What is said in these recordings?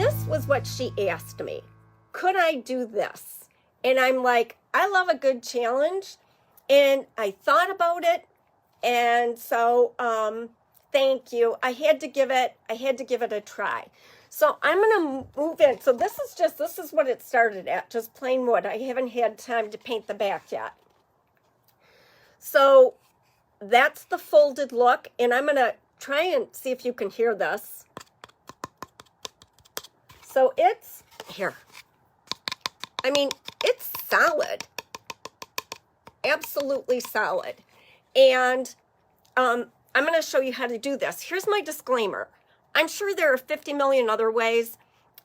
this was what she asked me. Could I do this? And I'm like, I love a good challenge. And I thought about it. And so, thank you. I had to give it a try. So I'm going to move in. So this is what it started at, just plain wood. I haven't had time to paint the back yet. So that's the folded look. And I'm going to try and see if you can hear this. So it's here. I mean, it's solid. Absolutely solid. And I'm going to show you how to do this. Here's my disclaimer. I'm sure there are 50 million other ways,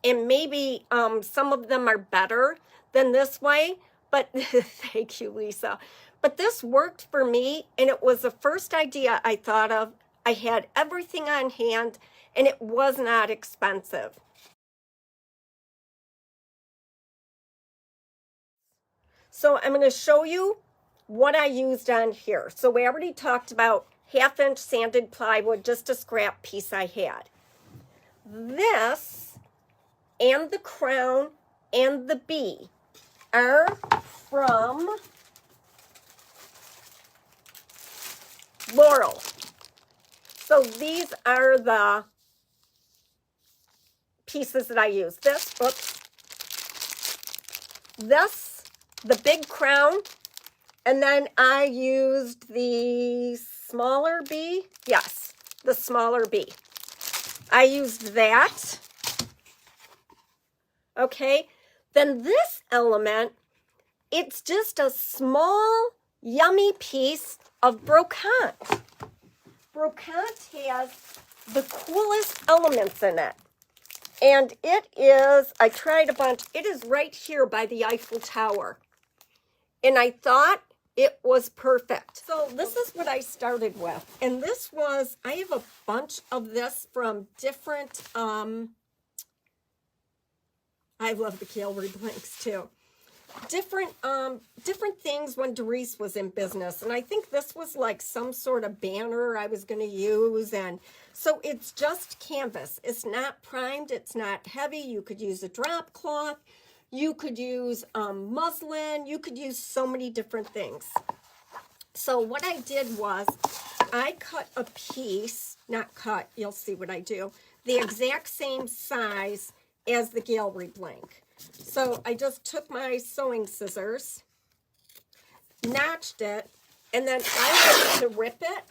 and maybe some of them are better than this way, but thank you, Lisa. But this worked for me, and it was the first idea I thought of. I had everything on hand, and it was not expensive. So I'm going to show you what I used on here. So we already talked about 1/2-inch sanded plywood, just a scrap piece I had. This and the crown and the bee are from Laurel. So these are the pieces that I use. The big crown, and then I used the smaller bee. Yes, the smaller bee. I used that. Okay, then this element, it's just a small, yummy piece of brocante. Brocante has the coolest elements in it. And it is, I tried a bunch, it is right here by the Eiffel Tower. And I thought it was perfect. So this is what I started with. And this was, I have a bunch of this from different, I love the gallery blanks too. Different things when Doris was in business. And I think this was like some sort of banner I was going to use. And so it's just canvas. It's not primed. It's not heavy. You could use a drop cloth. You could use muslin. You could use so many different things. So what I did was I cut a piece, not cut, you'll see what I do, the exact same size as the gallery blank. So I just took my sewing scissors, notched it, and then I like to rip it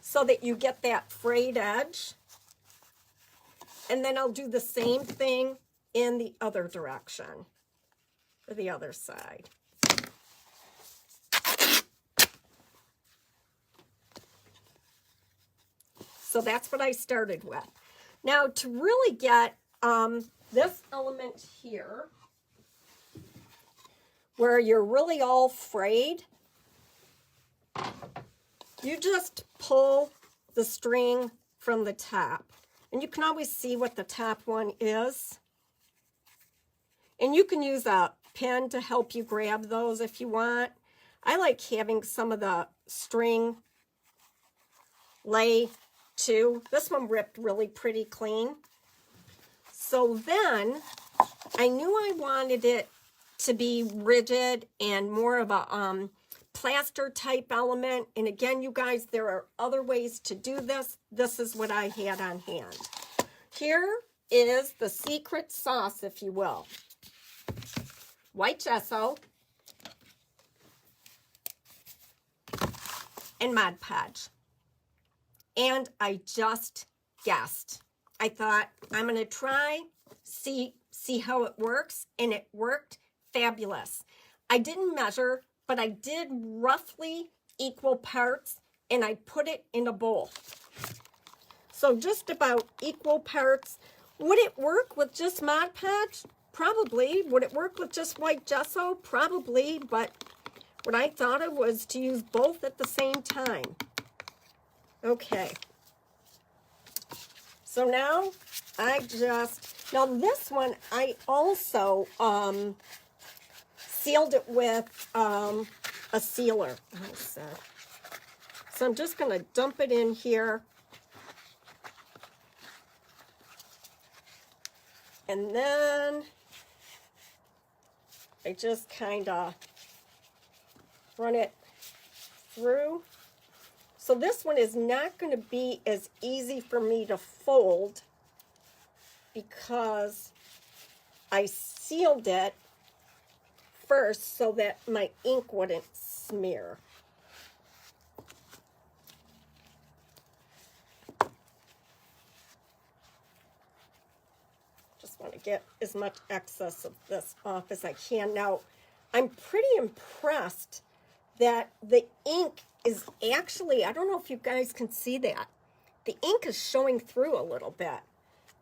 so that you get that frayed edge. And then I'll do the same thing in the other direction, or the other side. So that's what I started with. Now to really get this element here, where you're really all frayed, you just pull the string from the top. And you can always see what the top one is. And you can use a pin to help you grab those if you want. I like having some of the string lay too. This one ripped really pretty clean. So then I knew I wanted it to be rigid and more of a plaster type element. And again, you guys, there are other ways to do this. This is what I had on hand. Here is the secret sauce, if you will. White gesso and Mod Podge. And I just guessed. I thought, I'm going to try, see how it works, and it worked fabulous. I didn't measure, but I did roughly equal parts, and I put it in a bowl. So just about equal parts. Would it work with just Mod Podge? Probably. Would it work with just white gesso? Probably, but what I thought of was to use both at the same time. Okay. So now now this one I also sealed it with a sealer. So I'm just going to dump it in here. And then I just kind of run it through. So this one is not going to be as easy for me to fold because I sealed it first so that my ink wouldn't smear. Just want to get as much excess of this off as I can. Now, I'm pretty impressed that the ink is actually, I don't know if you guys can see that. The ink is showing through a little bit.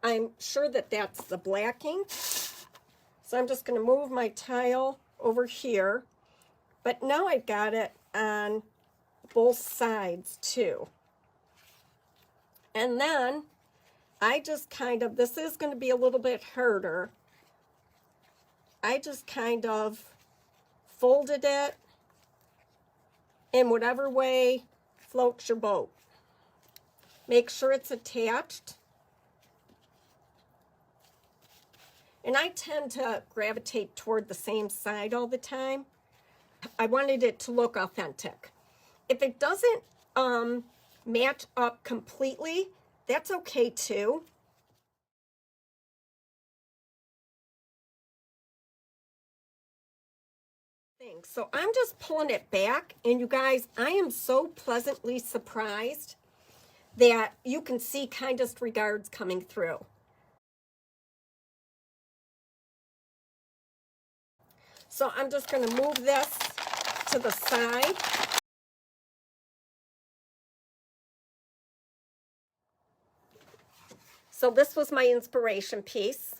I'm sure that that's the black ink. So I'm just going to move my tile over here. But now I've got it on both sides too. And then I just kind of, this is going to be a little bit harder. I just kind of folded it in whatever way floats your boat. Make sure it's attached. And I tend to gravitate toward the same side all the time. I wanted it to look authentic. If it doesn't match up completely, that's okay too. So I'm just pulling it back, and you guys, I am so pleasantly surprised that you can see kindest regards coming through. So I'm just going to move this to the side. So this was my inspiration piece.